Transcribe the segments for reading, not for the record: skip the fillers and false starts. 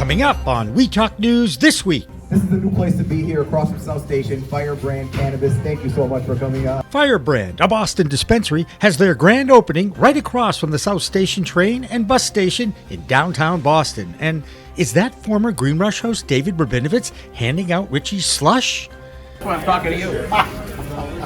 Coming up on We Talk News this week. This is a new place to be here across from South Station, Firebrand Cannabis. Thank you so much for coming on. Firebrand, a Boston dispensary, has their grand opening right across from the South Station train and bus station in downtown Boston. And is that former Green Rush host David Rabinovitz handing out Richie's slush? That's why I'm talking to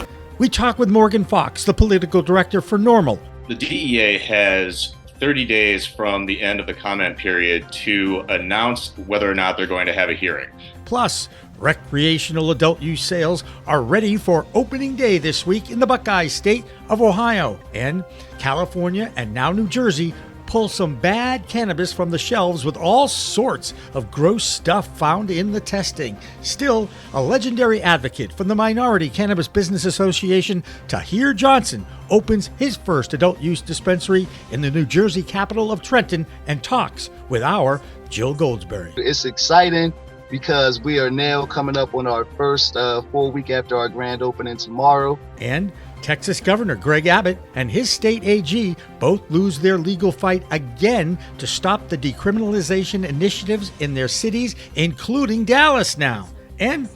you. We talk with Morgan Fox, the political director for NORML. The DEA has 30 days from the end of the comment period to announce whether or not they're going to have a hearing. Plus, recreational adult use sales are ready for opening day this week in the Buckeye State of Ohio. And California and now New Jersey pull some bad cannabis from the shelves with all sorts of gross stuff found in the testing. Still, a legendary advocate from the Minority Cannabis Business Association, Tahir Johnson, opens his first adult use dispensary in the New Jersey capital of Trenton and talks with our Jill Goldsberry. It's exciting because we are now coming up on our first full week after our grand opening tomorrow. And Texas Governor Greg Abbott and his state AG both lose their legal fight again to stop the decriminalization initiatives in their cities, including Dallas now. And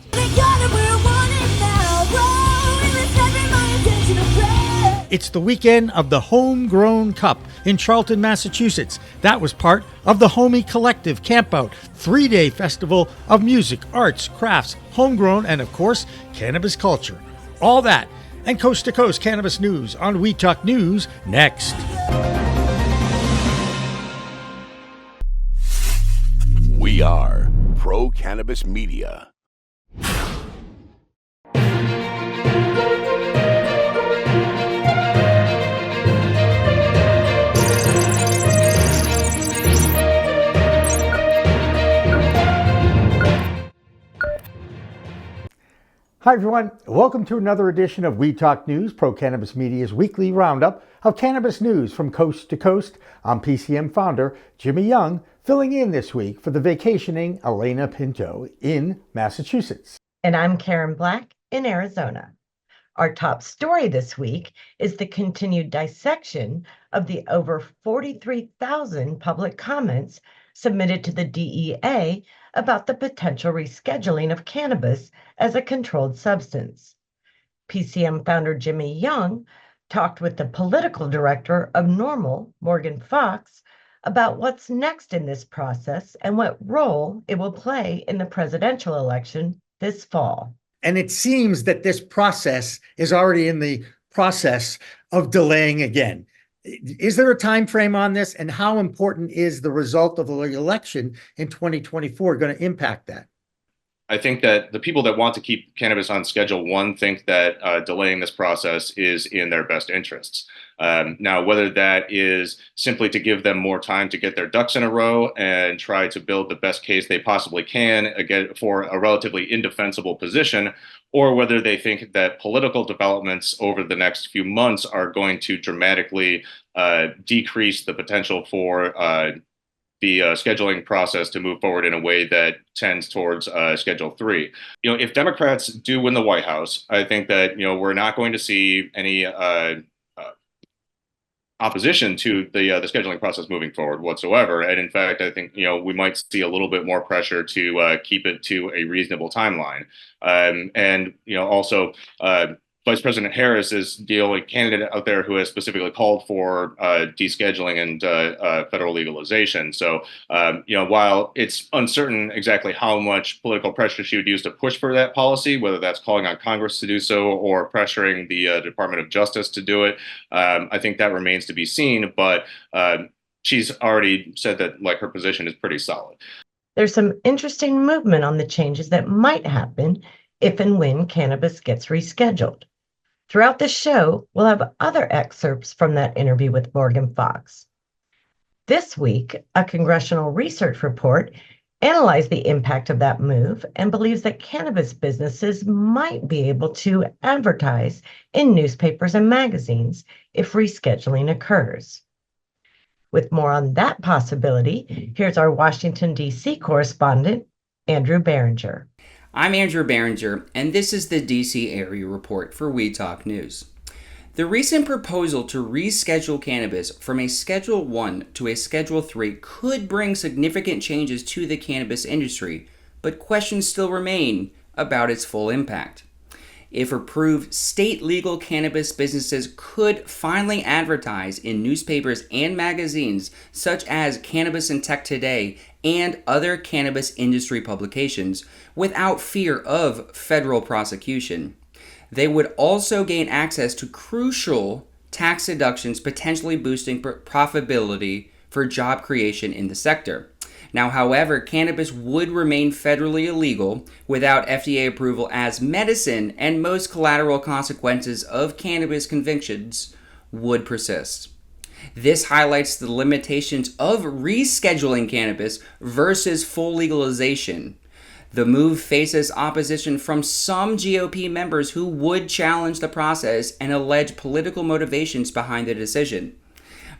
it's the weekend of the Homegrown Cup in Charlton, Massachusetts. That was part of the Homie Collective Campout, 3-day festival of music, arts, crafts, homegrown, and of course, cannabis culture. All that and coast-to-coast cannabis news on We Talk News next. We are Pro Cannabis Media. Hi everyone, welcome to another edition of We Talk News, Pro Cannabis Media's weekly roundup of cannabis news from coast to coast. I'm PCM founder Jimmy Young, filling in this week for the vacationing Alaina Pinto in Massachusetts. And I'm Karen Black in Arizona. Our top story this week is the continued dissection of the over 43,000 public comments submitted to the DEA about the potential rescheduling of cannabis as a controlled substance. PCM founder Jimmy Young talked with the political director of NORML, Morgan Fox, about what's next in this process and what role it will play in the presidential election this fall. And it seems that this process is already in the process of delaying again. Is there a time frame on this, and how important is the result of the election in 2024 going to impact that? I think that the people that want to keep cannabis on Schedule 1 think that delaying this process is in their best interests. Now, whether that is simply to give them more time to get their ducks in a row and try to build the best case they possibly can again for a relatively indefensible position, or whether they think that political developments over the next few months are going to dramatically decrease the potential for the scheduling process to move forward in a way that tends towards Schedule 3. If Democrats do win the White House, I think that, we're not going to see any opposition to the scheduling process moving forward whatsoever. And in fact, I think, we might see a little bit more pressure to keep it to a reasonable timeline. And also, Vice President Harris is the only candidate out there who has specifically called for descheduling and federal legalization. So, while it's uncertain exactly how much political pressure she would use to push for that policy, whether that's calling on Congress to do so or pressuring the Department of Justice to do it, I think that remains to be seen. But she's already said that her position is pretty solid. There's some interesting movement on the changes that might happen if and when cannabis gets rescheduled. Throughout the show, we'll have other excerpts from that interview with Morgan Fox. This week, a congressional research report analyzed the impact of that move and believes that cannabis businesses might be able to advertise in newspapers and magazines if rescheduling occurs. With more on that possibility, here's our Washington, D.C. correspondent, Andrew Behringer. I'm Andrew Behringer, and this is the DC Area Report for We Talk News. The recent proposal to reschedule cannabis from a Schedule 1 to a Schedule 3 could bring significant changes to the cannabis industry, but questions still remain about its full impact. If approved, state legal cannabis businesses could finally advertise in newspapers and magazines such as Cannabis and Tech Today and other cannabis industry publications without fear of federal prosecution. They would also gain access to crucial tax deductions, potentially boosting profitability for job creation in the sector. Now, however, cannabis would remain federally illegal without FDA approval as medicine, and most collateral consequences of cannabis convictions would persist. This highlights the limitations of rescheduling cannabis versus full legalization. The move faces opposition from some GOP members who would challenge the process and allege political motivations behind the decision.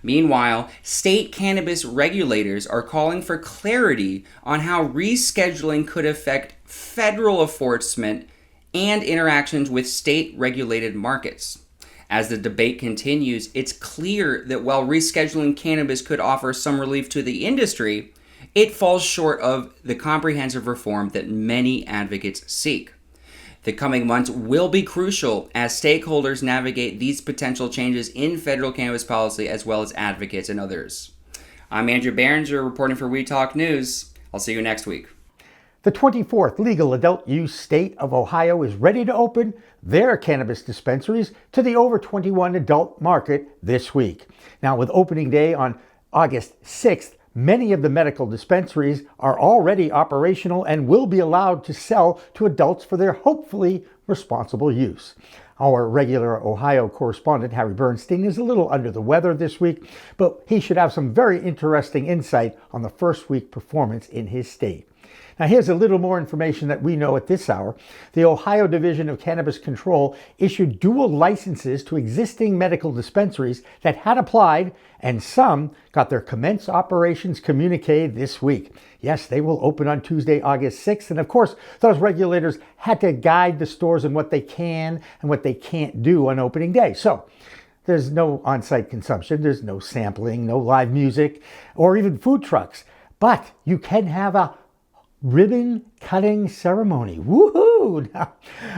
Meanwhile, state cannabis regulators are calling for clarity on how rescheduling could affect federal enforcement and interactions with state-regulated markets. As the debate continues, it's clear that while rescheduling cannabis could offer some relief to the industry, it falls short of the comprehensive reform that many advocates seek. The coming months will be crucial as stakeholders navigate these potential changes in federal cannabis policy, as well as advocates and others. I'm Andrew Behringer reporting for We Talk News. I'll see you next week. The 24th legal adult use state of Ohio is ready to open their cannabis dispensaries to the over 21 adult market this week. Now, with opening day on August 6th, many of the medical dispensaries are already operational and will be allowed to sell to adults for their hopefully responsible use. Our regular Ohio correspondent, Harry Bernstein, is a little under the weather this week, but he should have some very interesting insight on the first week performance in his state. Now, here's a little more information that we know at this hour. The Ohio Division of Cannabis Control issued dual licenses to existing medical dispensaries that had applied, and some got their commence operations communique this week. Yes, they will open on Tuesday, August 6th. And of course, those regulators had to guide the stores on what they can and what they can't do on opening day. So there's no on-site consumption, there's no sampling, no live music, or even food trucks. But you can have a ribbon cutting ceremony. Woohoo! Now,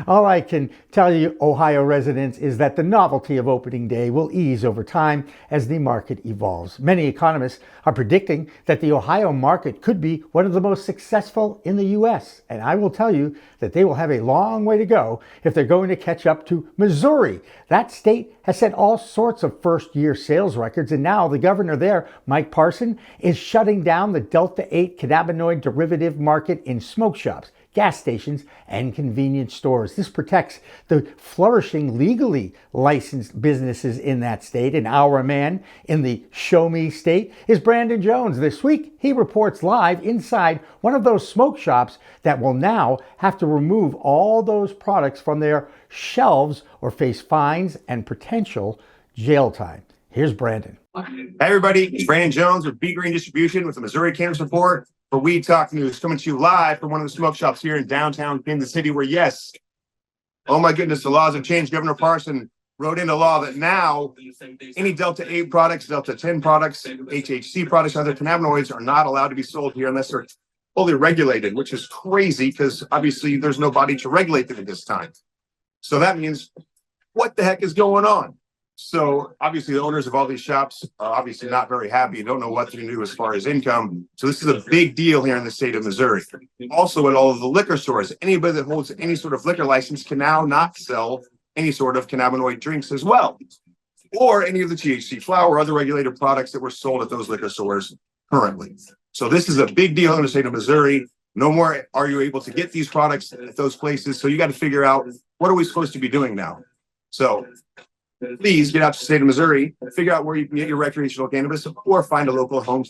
all I can tell you, Ohio residents, is that the novelty of opening day will ease over time as the market evolves. Many economists are predicting that the Ohio market could be one of the most successful in the U.S. And I will tell you that they will have a long way to go if they're going to catch up to Missouri. That state has set all sorts of first-year sales records, and now the governor there, Mike Parsons, is shutting down the Delta-8 cannabinoid derivative market in smoke shops, gas stations, and convenience stores. This protects the flourishing legally licensed businesses in that state. And our man in the Show Me state is Brandon Jones. This week, he reports live inside one of those smoke shops that will now have to remove all those products from their shelves or face fines and potential jail time. Here's Brandon. Hey everybody, it's Brandon Jones with B Green Distribution with the Missouri Cannabis Report for We Talk News, coming to you live from one of the smoke shops here in downtown Kansas City, where, yes, oh my goodness, the laws have changed. Governor Parsons wrote into law that now any Delta-8 products, Delta-10 products, HHC products, other cannabinoids are not allowed to be sold here unless they're fully regulated, which is crazy because obviously there's nobody to regulate them at this time. So that means, what the heck is going on? So obviously the owners of all these shops are obviously not very happy, don't know what to do as far as income. So this is a big deal here in the state of Missouri. Also at all of the liquor stores, anybody that holds any sort of liquor license can now not sell any sort of cannabinoid drinks as well, or any of the THC flower or other regulated products that were sold at those liquor stores currently. So this is a big deal in the state of Missouri. No more are you able to get these products at those places. So you got to figure out, what are we supposed to be doing now? So please get out to the state of Missouri, figure out where you can get your recreational cannabis, or find a local home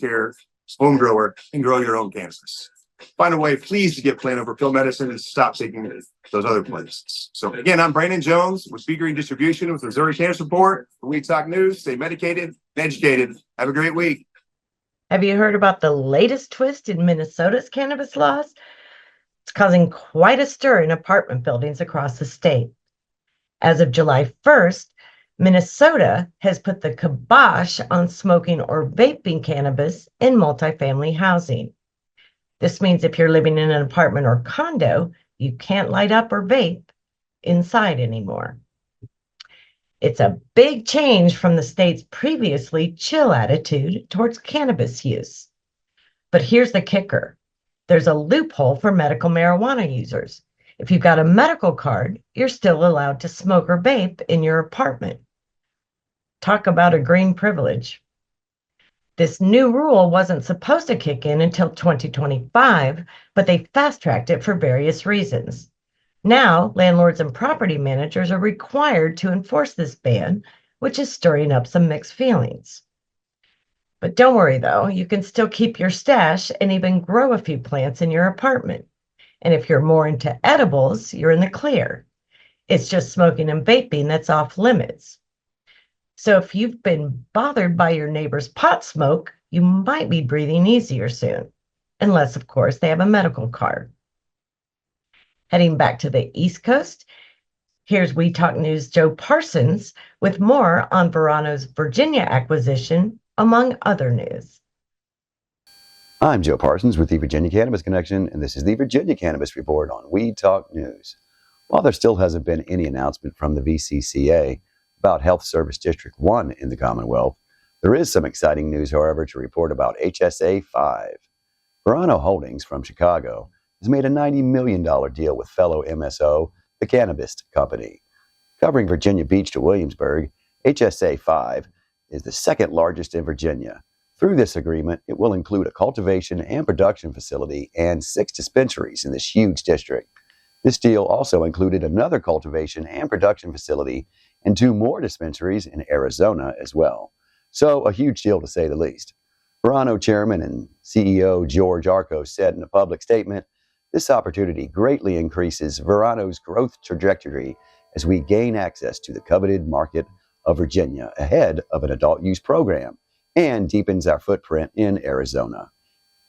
grower and grow your own cannabis. Find a way, please, to get plant over pill medicine and stop taking those other places. So again, I'm Brandon Jones with B Green Distribution with Missouri Cannabis Report for We Talk News. Stay medicated and educated. Have a great week. Have you heard about the latest twist in Minnesota's cannabis laws? It's causing quite a stir in apartment buildings across the state. As of July 1st, Minnesota has put the kibosh on smoking or vaping cannabis in multifamily housing. This means if you're living in an apartment or condo, you can't light up or vape inside anymore. It's a big change from the state's previously chill attitude towards cannabis use. But here's the kicker. There's a loophole for medical marijuana users. If you've got a medical card, you're still allowed to smoke or vape in your apartment. Talk about a green privilege. This new rule wasn't supposed to kick in until 2025, but they fast-tracked it for various reasons. Now, landlords and property managers are required to enforce this ban, which is stirring up some mixed feelings. But don't worry, though, you can still keep your stash and even grow a few plants in your apartment. And if you're more into edibles, you're in the clear. It's just smoking and vaping that's off limits. So if you've been bothered by your neighbor's pot smoke, you might be breathing easier soon, unless, of course, they have a medical card. Heading back to the East Coast, here's We Talk News' Joe Parsons with more on Verano's Virginia acquisition, among other news. I'm Joe Parsons with the Virginia Cannabis Connection, and this is the Virginia Cannabis Report on We Talk News. While there still hasn't been any announcement from the VCCA about Health Service District 1 in the Commonwealth, there is some exciting news, however, to report about HSA 5. Verano Holdings from Chicago has made a $90 million deal with fellow MSO, the Cannabis Company. Covering Virginia Beach to Williamsburg, HSA 5 is the second largest in Virginia. Through this agreement, it will include a cultivation and production facility and 6 dispensaries in this huge district. This deal also included another cultivation and production facility and 2 more dispensaries in Arizona as well. So a huge deal to say the least. Verano Chairman and CEO George Arcos said in a public statement, "This opportunity greatly increases Verano's growth trajectory as we gain access to the coveted market of Virginia ahead of an adult use program and deepens our footprint in Arizona."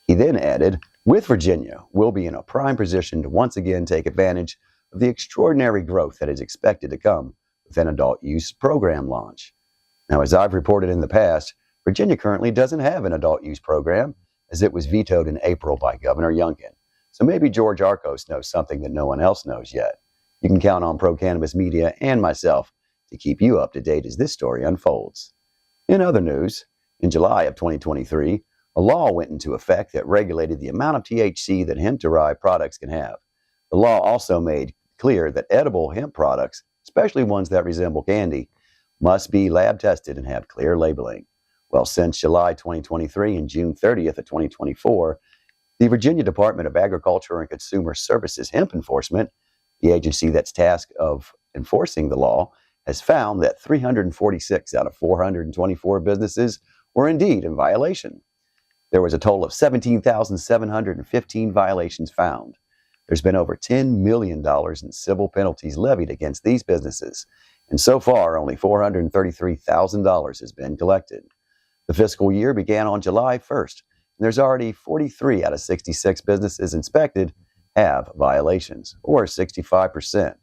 He then added, "With Virginia, we'll be in a prime position to once again take advantage of the extraordinary growth that is expected to come with an adult use program launch." Now, as I've reported in the past, Virginia currently doesn't have an adult use program, as it was vetoed in April by Governor Youngkin. So maybe George Arcos knows something that no one else knows yet. You can count on Pro Cannabis Media and myself to keep you up to date as this story unfolds. In other news, in July of 2023, a law went into effect that regulated the amount of THC that hemp-derived products can have. The law also made clear that edible hemp products, especially ones that resemble candy, must be lab tested and have clear labeling. Well, since July 2023 and June 30th of 2024, the Virginia Department of Agriculture and Consumer Services Hemp Enforcement, the agency that's tasked of enforcing the law, has found that 346 out of 424 businesses were indeed in violation. There was a total of 17,715 violations found. There's been over $10 million in civil penalties levied against these businesses, and so far only $433,000 has been collected. The fiscal year began on July 1st, and there's already 43 out of 66 businesses inspected have violations, or 65%.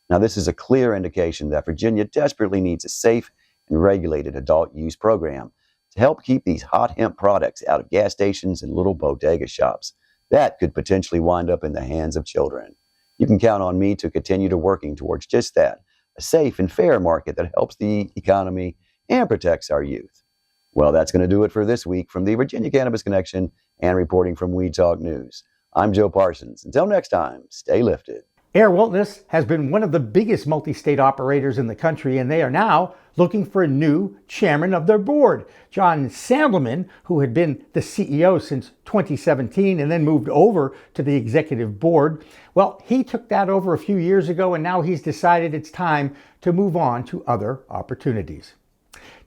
Now, this is a clear indication that Virginia desperately needs a safe and regulated adult use program to help keep these hot hemp products out of gas stations and little bodega shops. That could potentially wind up in the hands of children. You can count on me to continue to working towards just that, a safe and fair market that helps the economy and protects our youth. Well, that's going to do it for this week from the Virginia Cannabis Connection and reporting from We Talk News. I'm Joe Parsons. Until next time, stay lifted. Air Wilderness has been one of the biggest multi-state operators in the country, and they are now looking for a new chairman of their board. John Sambleman, who had been the CEO since 2017 and then moved over to the executive board, well, he took that over a few years ago, and now he's decided it's time to move on to other opportunities.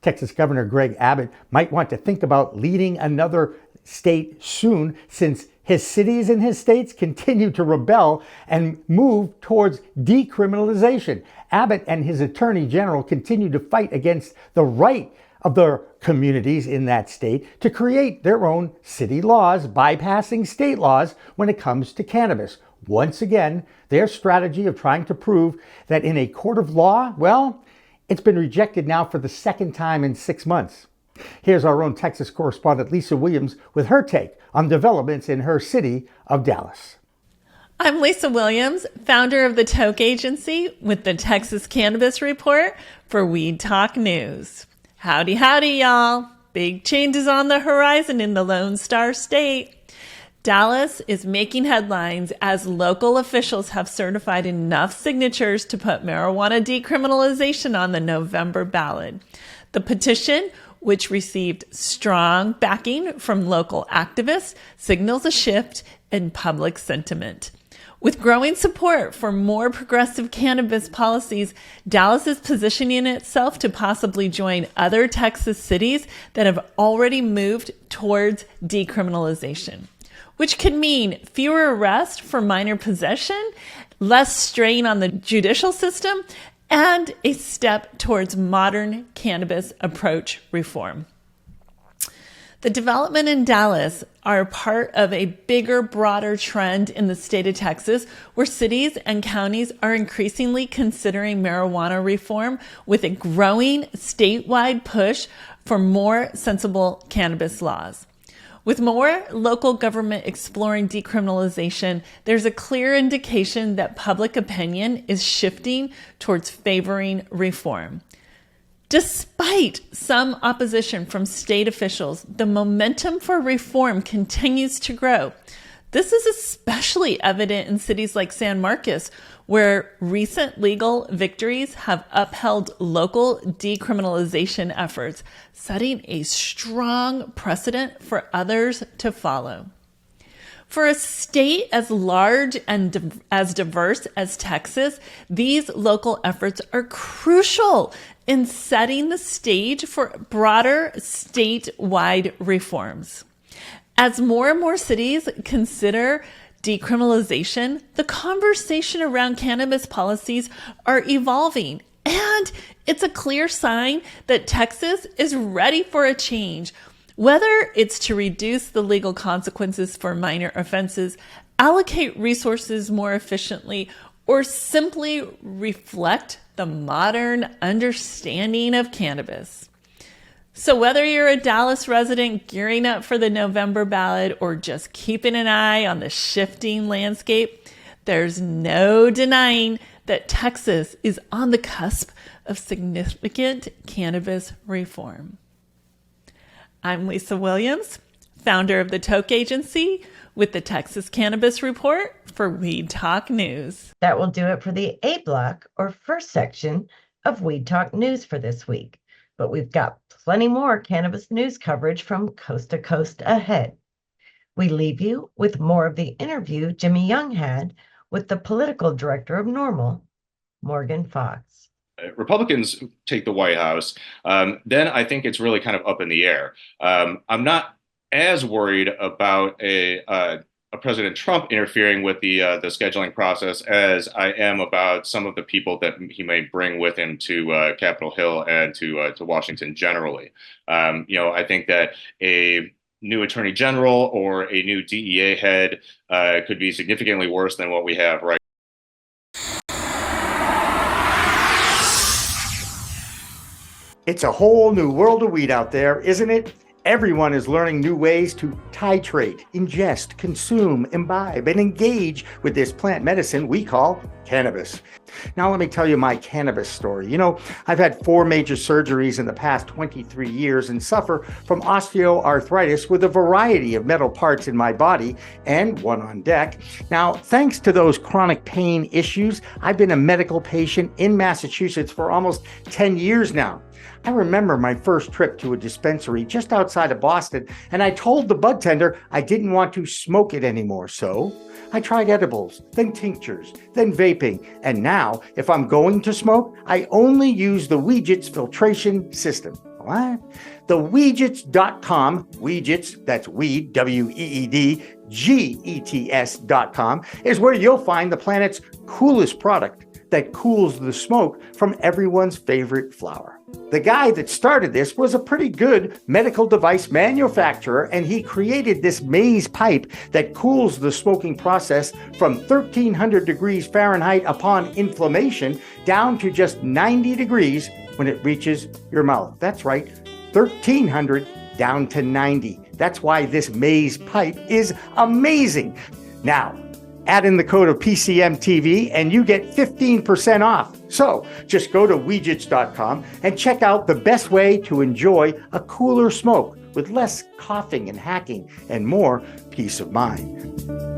Texas Governor Greg Abbott might want to think about leading another state soon, since his cities and his states continue to rebel and move towards decriminalization. Abbott and his attorney general continue to fight against the right of their communities in that state to create their own city laws, bypassing state laws when it comes to cannabis. Once again, their strategy of trying to prove that in a court of law, well, It's been rejected now for the second time in 6 months. Here's our own Texas correspondent Lisa Williams with her take on developments in her city of Dallas. I'm Lisa Williams, founder of the Toke Agency with the Texas Cannabis Report for Weed Talk News. Howdy, y'all. Big changes on the horizon in the Lone Star State. Dallas is making headlines as local officials have certified enough signatures to put marijuana decriminalization on the November ballot. The petition, which received strong backing from local activists, signals a shift in public sentiment. With growing support for more progressive cannabis policies, Dallas is positioning itself to possibly join other Texas cities that have already moved towards decriminalization, which could mean fewer arrests for minor possession, less strain on the judicial system, and a step towards modern cannabis approach reform. The development in Dallas are part of a bigger, broader trend in the state of Texas, where cities and counties are increasingly considering marijuana reform with a growing statewide push for more sensible cannabis laws. With more local government exploring decriminalization, there's a clear indication that public opinion is shifting towards favoring reform. Despite some opposition from state officials, the momentum for reform continues to grow. This is especially evident in cities like San Marcos, where recent legal victories have upheld local decriminalization efforts, setting a strong precedent for others to follow. For a state as large and as diverse as Texas, these local efforts are crucial in setting the stage for broader statewide reforms. As more and more cities consider decriminalization, the conversation around cannabis policies are evolving, and it's a clear sign that Texas is ready for a change. Whether it's to reduce the legal consequences for minor offenses, allocate resources more efficiently, or simply reflect the modern understanding of cannabis. So whether you're a Dallas resident gearing up for the November ballot or just keeping an eye on the shifting landscape, there's no denying that Texas is on the cusp of significant cannabis reform. I'm Lisa Williams, founder of the Toke Agency with the Texas Cannabis Report for Weed Talk News. That will do it for the A block or first section of Weed Talk News for this week. But we've got plenty more cannabis news coverage from coast to coast ahead. We leave you with more of the interview Jimmy Young had with the political director of NORML, Morgan Fox. Republicans take the White House, then I think it's really kind of up in the air. I'm not as worried about a President Trump interfering with the scheduling process as I am about some of the people that he may bring with him to Capitol Hill and to Washington generally. I think that a new attorney general or a new DEA head could be significantly worse than what we have right now. It's a whole new world of weed out there, isn't it? Everyone is learning new ways to titrate, ingest, consume, imbibe, and engage with this plant medicine we call cannabis. Now, let me tell you my cannabis story. I've had 4 major surgeries in the past 23 years and suffer from osteoarthritis with a variety of metal parts in my body and one on deck. Now, thanks to those chronic pain issues, I've been a medical patient in Massachusetts for almost 10 years now. I remember my first trip to a dispensary just outside of Boston, and I told the bud tender I didn't want to smoke it anymore. So I tried edibles, then tinctures, then vaping, and now if I'm going to smoke, I only use the Weegets filtration system. What? The Weegets.com, Weegets, that's weed, W-E-E-D, G-E-T-S.com, is where you'll find the planet's coolest product that cools the smoke from everyone's favorite flower. The guy that started this was a pretty good medical device manufacturer, and he created this maze pipe that cools the smoking process from 1300 degrees Fahrenheit upon inflammation down to just 90 degrees when it reaches your mouth. That's right, 1,300 down to 90. That's why this maze pipe is amazing. Now, add in the code of PCMTV and you get 15% off. So just go to Weejits.com and check out the best way to enjoy a cooler smoke with less coughing and hacking and more peace of mind.